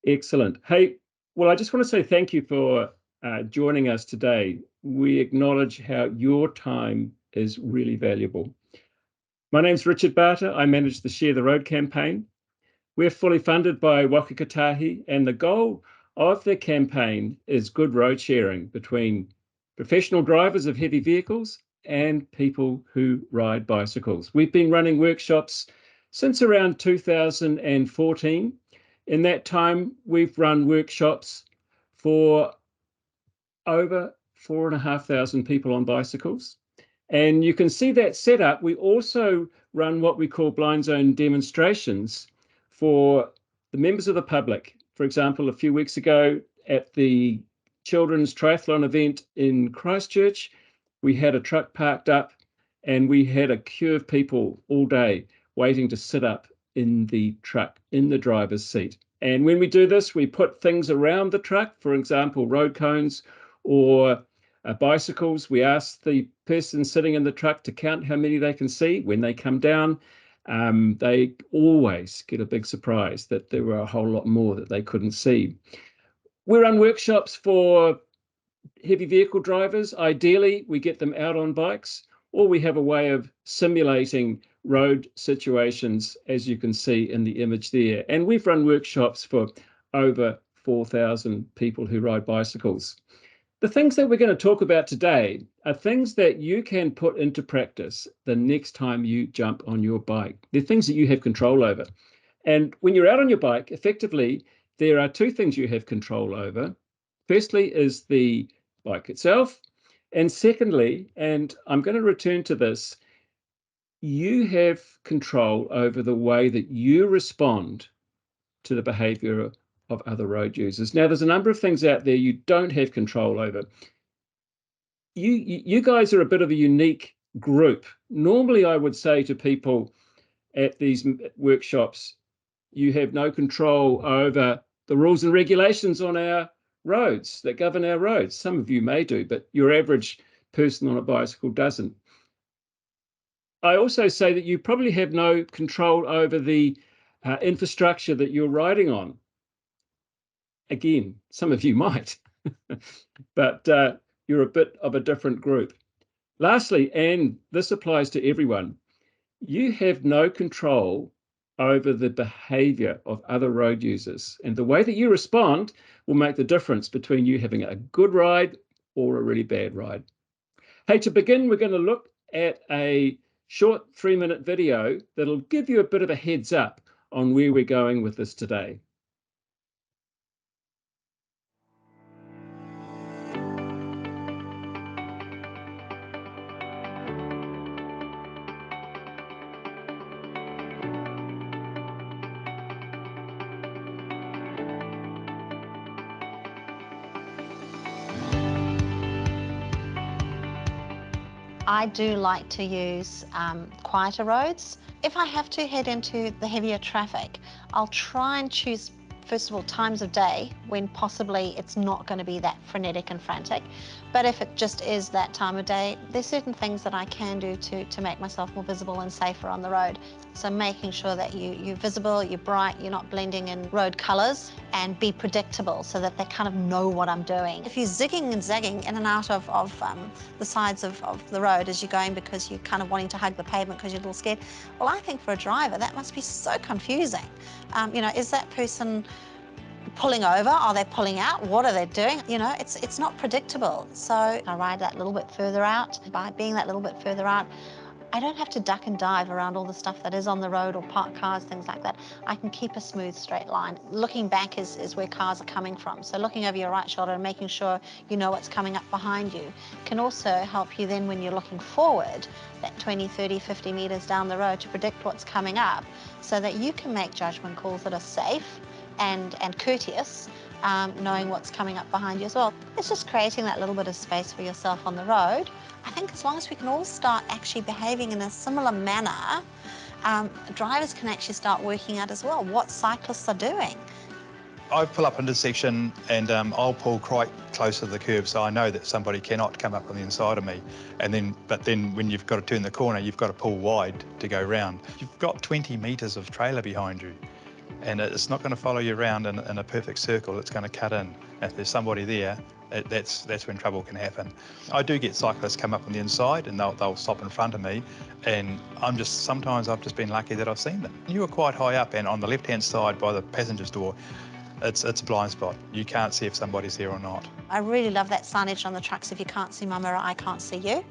Excellent. Hey, well, I just want to say thank you for joining us today. We acknowledge how your time is really valuable. My name's Richard Barter. I manage the Share the Road campaign. We're fully funded by Waka Kotahi, and the goal of the campaign is good road sharing between professional drivers of heavy vehicles and people who ride bicycles. We've been running workshops since around 2014. In that time, we've run workshops for over 4,500 people on bicycles. And you can see that setup. We also run what we call Blindzone demonstrations for the members of the public. For example, a few weeks ago at the children's triathlon event in Christchurch, we had a truck parked up and we had a queue of people all day waiting to sit up in the truck, in the driver's seat. And when we do this, we put things around the truck, for example, road cones or bicycles. We ask the person sitting in the truck to count how many they can see. When they come down, they always get a big surprise that there were a whole lot more that they couldn't see. We run workshops for heavy vehicle drivers. Ideally, we get them out on bikes, or we have a way of simulating road situations, as you can see in the image there. And we've run workshops for over 4,000 people who ride bicycles. The things that we're going to talk about today are things that you can put into practice the next time you jump on your bike. They're things that you have control over. And when you're out on your bike, effectively, there are two things you have control over. Firstly is the bike itself. And secondly, and I'm going to return to this, you have control over the way that you respond to the behavior of other road users. Now, there's a number of things out there you don't have control over. You guys are a bit of a unique group. Normally, I would say to people at these workshops, you have no control over the rules and regulations on our roads that govern our roads. Some of you may do, but your average person on a bicycle doesn't. I also say that you probably have no control over the infrastructure that you're riding on. Again, some of you might, but you're a bit of a different group. Lastly, and this applies to everyone, you have no control over the behavior of other road users. And the way that you respond will make the difference between you having a good ride or a really bad ride. Hey, to begin, we're going to look at a short 3-minute video that'll give you a bit of a heads up on where we're going with this today. I do like to use quieter roads. If I have to head into the heavier traffic, I'll try and choose, first of all, times of day when possibly it's not going to be that frenetic and frantic. But if it just is that time of day, there's certain things that I can do to make myself more visible and safer on the road. So making sure that you're visible, you're bright, you're not blending in road colours, and be predictable so that they kind of know what I'm doing. If you're zigging and zagging in and out of the sides of the road as you're going because you're kind of wanting to hug the pavement because you're a little scared, well, I think for a driver that must be so confusing. You know, is that person pulling over? Are they pulling out? What are they doing? You know, it's not predictable. So I ride that little bit further out. By being that little bit further out, I don't have to duck and dive around all the stuff that is on the road or parked cars, things like that. I can keep a smooth, straight line. Looking back is where cars are coming from. So looking over your right shoulder and making sure you know what's coming up behind you can also help you then when you're looking forward, that 20, 30, 50 meters down the road to predict what's coming up so that you can make judgment calls that are safe and courteous, knowing what's coming up behind you as well. It's just creating that little bit of space for yourself on the road. I think as long as we can all start actually behaving in a similar manner, drivers can actually start working out as well what cyclists are doing. I pull up into the section and I'll pull quite close to the curb so I know that somebody cannot come up on the inside of me. But then when you've got to turn the corner, you've got to pull wide to go round. You've got 20 metres of trailer behind you. and it's not going to follow you around in a perfect circle. It's going to cut in. If there's somebody there, that's when trouble can happen. I do get cyclists come up on the inside and they'll stop in front of me, and sometimes I've just been lucky that I've seen them. You were quite high up, and on the left-hand side by the passenger's door, it's a blind spot. You can't see if somebody's there or not. I really love that signage on the trucks, if you can't see my mirror, I can't see you.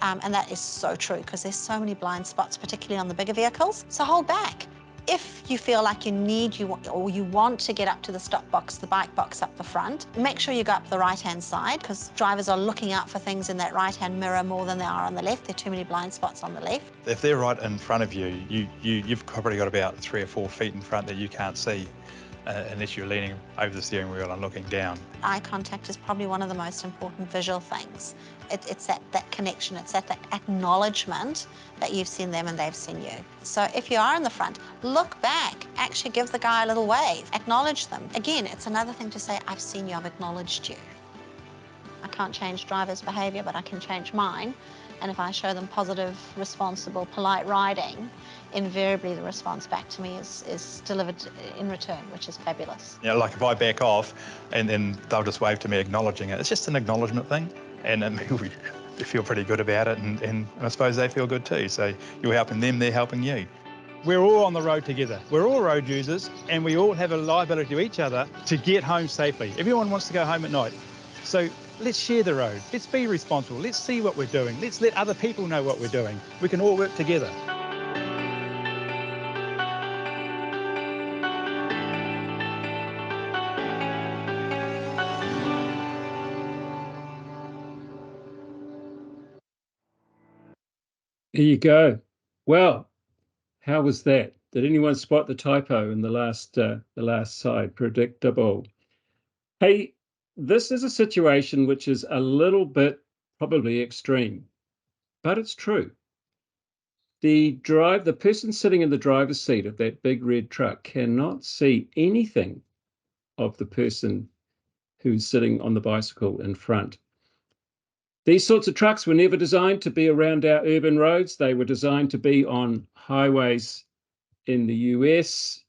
And that is so true, because there's so many blind spots, particularly on the bigger vehicles. So hold back. If you feel like you want to get up to the stop box, the bike box up the front, make sure you go up the right-hand side, because drivers are looking out for things in that right-hand mirror more than they are on the left. There are too many blind spots on the left. If they're right in front of you, you've probably got about 3 or 4 feet in front that you can't see. Unless you're leaning over the steering wheel and looking down. Eye contact is probably one of the most important visual things. It's that connection, it's that acknowledgement that you've seen them and they've seen you. So if you are in the front, look back, actually give the guy a little wave, acknowledge them. Again, it's another thing to say, I've seen you, I've acknowledged you. I can't change drivers' behaviour, but I can change mine. And if I show them positive, responsible, polite riding, invariably the response back to me is delivered in return, which is fabulous. You know, like if I back off and then they'll just wave to me acknowledging it. It's just an acknowledgement thing, and we feel pretty good about it, and I suppose they feel good too. So you're helping them, they're helping you. We're all on the road together. We're all road users, and we all have a liability to each other to get home safely. Everyone wants to go home at night. So let's share the road. Let's be responsible. Let's see what we're doing. Let's let other people know what we're doing. We can all work together. There you go. Well, how was that? Did anyone spot the typo in the last side? Predictable. Hey, this is a situation which is a little bit probably extreme, but it's true. The person sitting in the driver's seat of that big red truck cannot see anything of the person who's sitting on the bicycle in front. These sorts of trucks were never designed to be around our urban roads. They were designed to be on highways in the US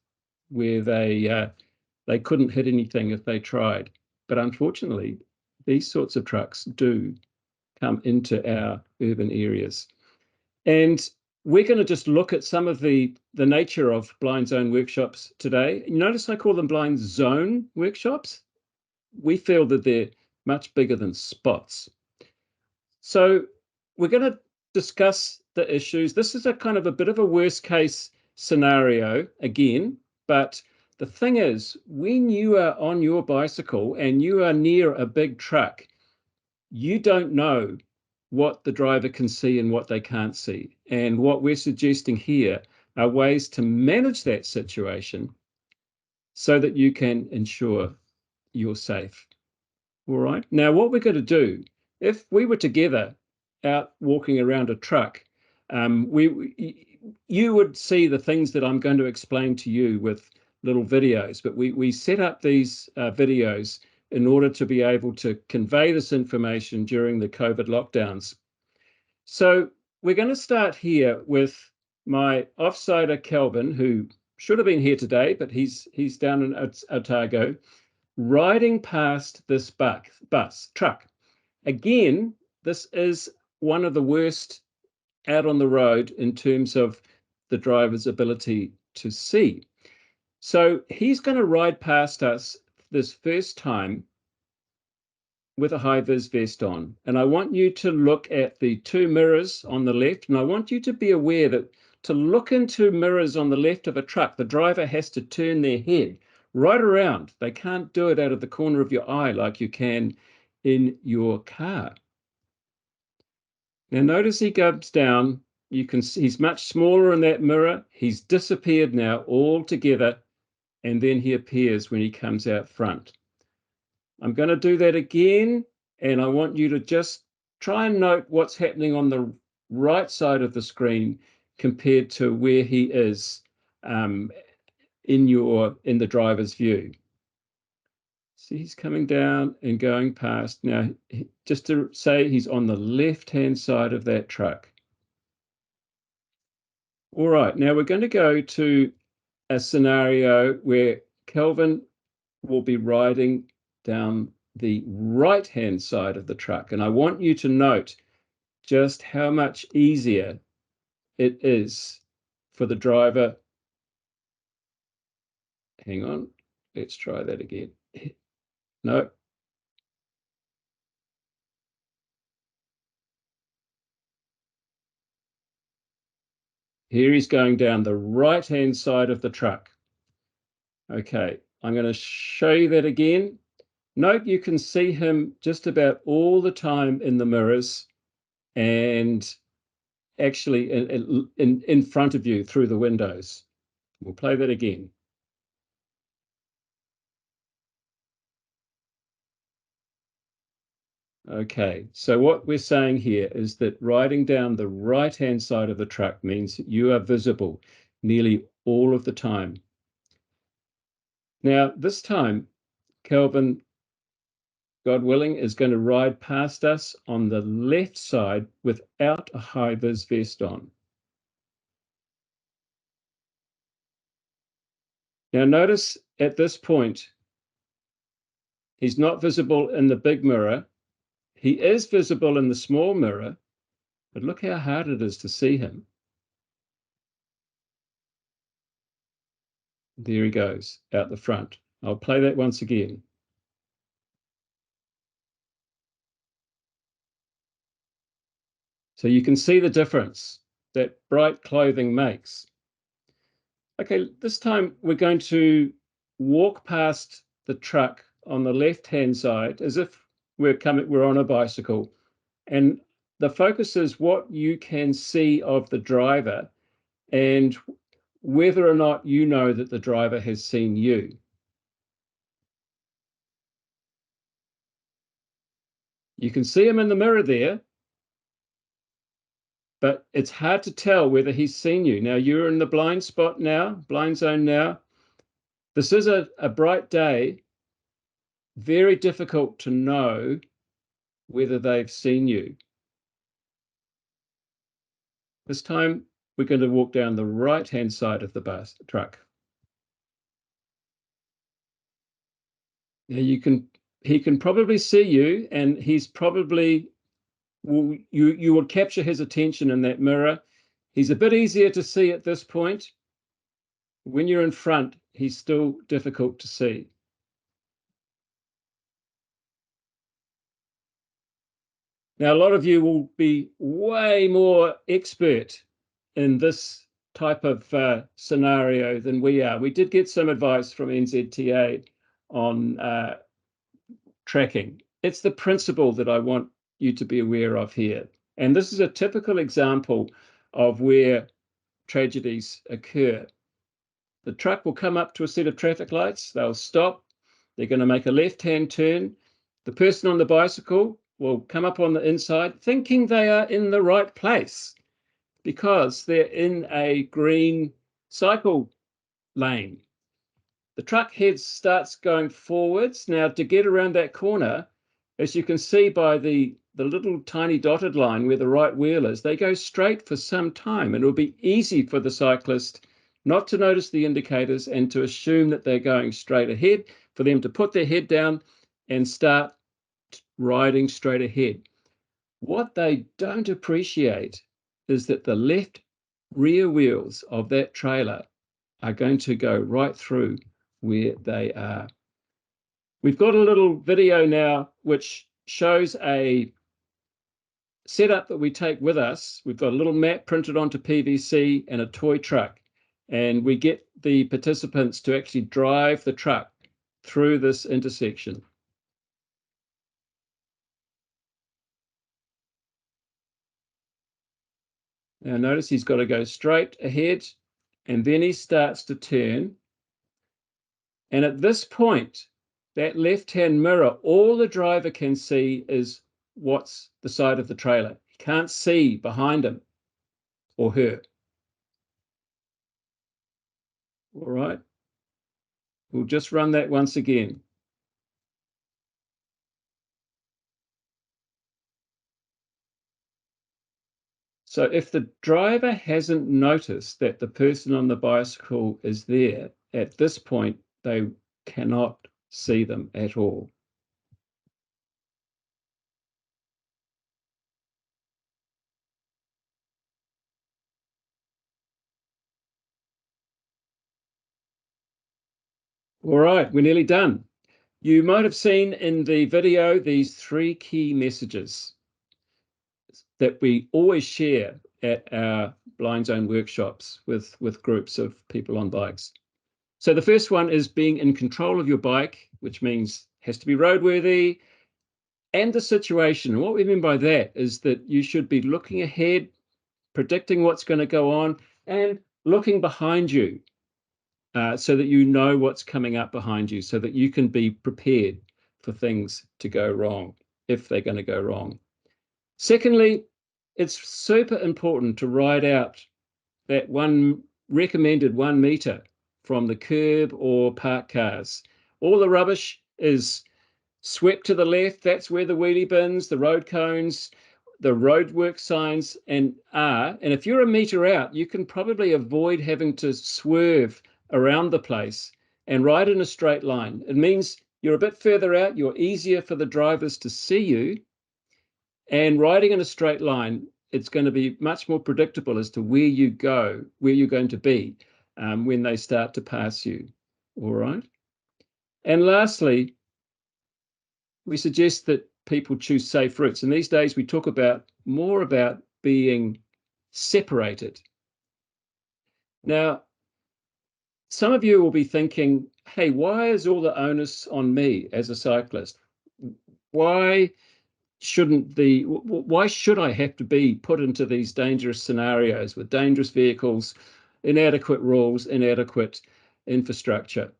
where they couldn't hit anything if they tried. But unfortunately, these sorts of trucks do come into our urban areas. And we're going to just look at some of the nature of Blindzone workshops today. You notice I call them Blindzone workshops. We feel that they're much bigger than spots. So we're going to discuss the issues. This is a kind of a bit of a worst case scenario again, but the thing is, when you are on your bicycle and you are near a big truck, you don't know what the driver can see and what they can't see. And what we're suggesting here are ways to manage that situation so that you can ensure you're safe. All right. Now, what we're going to do, if we were together out walking around a truck, you would see the things that I'm going to explain to you with little videos, but we set up these videos in order to be able to convey this information during the COVID lockdowns. So we're going to start here with my offsider, Kelvin, who should have been here today, but he's down in Otago, riding past this truck. Again, this is one of the worst out on the road in terms of the driver's ability to see. So he's going to ride past us this first time with a high-vis vest on. And I want you to look at the 2 mirrors on the left, and I want you to be aware that to look into mirrors on the left of a truck, the driver has to turn their head right around. They can't do it out of the corner of your eye like you can in your car. Now notice he comes down. You can see he's much smaller in that mirror. He's disappeared now altogether, and then he appears when he comes out front. I'm going to do that again, and I want you to just try and note what's happening on the right side of the screen compared to where he is in the driver's view. See, he's coming down and going past. Now, just to say, he's on the left-hand side of that truck. All right, now we're going to go to a scenario where Kelvin will be riding down the right-hand side of the truck. And I want you to note just how much easier it is for the driver. Hang on, let's try that again. No. Here he's going down the right-hand side of the truck. Okay, I'm going to show you that again. Note you can see him just about all the time in the mirrors and actually in front of you through the windows. We'll play that again. Okay, so what we're saying here is that riding down the right-hand side of the truck means you are visible nearly all of the time. Now, this time, Kelvin, God willing, is going to ride past us on the left side without a high-vis vest on. Now, notice at this point, he's not visible in the big mirror. He is visible in the small mirror, but look how hard it is to see him. There he goes, out the front. I'll play that once again. So you can see the difference that bright clothing makes. Okay, this time we're going to walk past the truck on the left-hand side as if we're on a bicycle. And the focus is what you can see of the driver and whether or not you know that the driver has seen you. You can see him in the mirror there, but it's hard to tell whether he's seen you. Now, you're in the blind spot now, blind zone now. This is a bright day, very difficult to know whether they've seen you. This time, we're going to walk down the right-hand side of the truck. Now he can probably see you, and he's probably, you will capture his attention in that mirror. He's a bit easier to see at this point. When you're in front, he's still difficult to see. Now, a lot of you will be way more expert in this type of scenario than we are. We did get some advice from NZTA on tracking. It's the principle that I want you to be aware of here. And this is a typical example of where tragedies occur. The truck will come up to a set of traffic lights. They'll stop. They're going to make a left-hand turn. The person on the bicycle will come up on the inside thinking they are in the right place because they're in a green cycle lane. The truck starts going forwards. Now, to get around that corner, as you can see by the little tiny dotted line where the right wheel is, they go straight for some time. And it'll be easy for the cyclist not to notice the indicators and to assume that they're going straight ahead, for them to put their head down and start riding straight ahead. What they don't appreciate is that the left rear wheels of that trailer are going to go right through where they are. We've got a little video now which shows a setup that we take with us. We've got a little map printed onto PVC and a toy truck, and we get the participants to actually drive the truck through this intersection. Now notice he's got to go straight ahead, and then he starts to turn. And at this point, that left-hand mirror, all the driver can see is what's the side of the trailer. He can't see behind him or her. All right. We'll just run that once again. So if the driver hasn't noticed that the person on the bicycle is there, at this point, they cannot see them at all. All right, we're nearly done. You might have seen in the video these 3 key messages that we always share at our Blindzone workshops with groups of people on bikes. So the first one is being in control of your bike, which means has to be roadworthy, and the situation. And what we mean by that is that you should be looking ahead, predicting what's going to go on, and looking behind you so that you know what's coming up behind you, so that you can be prepared for things to go wrong if they're going to go wrong. Secondly, it's super important to ride out that recommended 1 meter from the curb or parked cars. All the rubbish is swept to the left. That's where the wheelie bins, the road cones, the roadwork signs are. And if you're a meter out, you can probably avoid having to swerve around the place and ride in a straight line. It means you're a bit further out, you're easier for the drivers to see you. And riding in a straight line, it's going to be much more predictable as to where you go, where you're going to be when they start to pass you. All right. And lastly, we suggest that people choose safe routes. And these days we talk more about being separated. Now, some of you will be thinking, hey, why is all the onus on me as a cyclist? Why should I have to be put into these dangerous scenarios with dangerous vehicles, inadequate rules, inadequate infrastructure?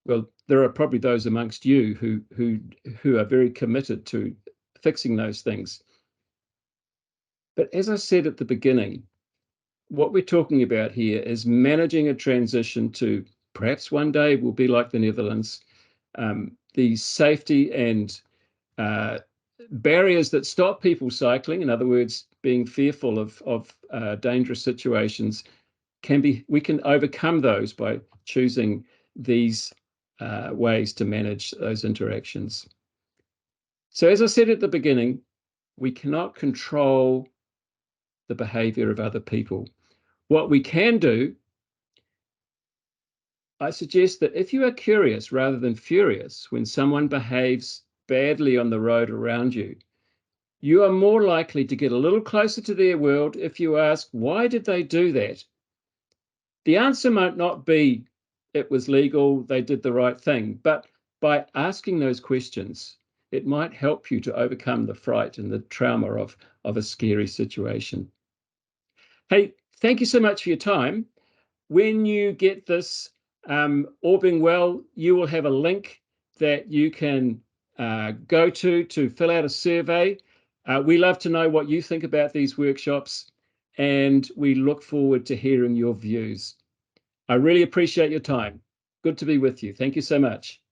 Well, there are probably those amongst you who are very committed to fixing those things. But as I said at the beginning, what we're talking about here is managing a transition to perhaps one day will be like the Netherlands. The safety and barriers that stop people cycling, in other words, being fearful of dangerous situations, we can overcome those by choosing these ways to manage those interactions. So as I said at the beginning, we cannot control the behavior of other people. What we can do, I suggest that if you are curious rather than furious when someone behaves badly on the road around you, you are more likely to get a little closer to their world if you ask, why did they do that? The answer might not be, it was legal, they did the right thing, but by asking those questions, it might help you to overcome the fright and the trauma of a scary situation. Hey, thank you so much for your time. When you get this, all being well, you will have a link that you can go to fill out a survey. We love to know what you think about these workshops, and we look forward to hearing your views. I really appreciate your time. Good to be with you. Thank you so much.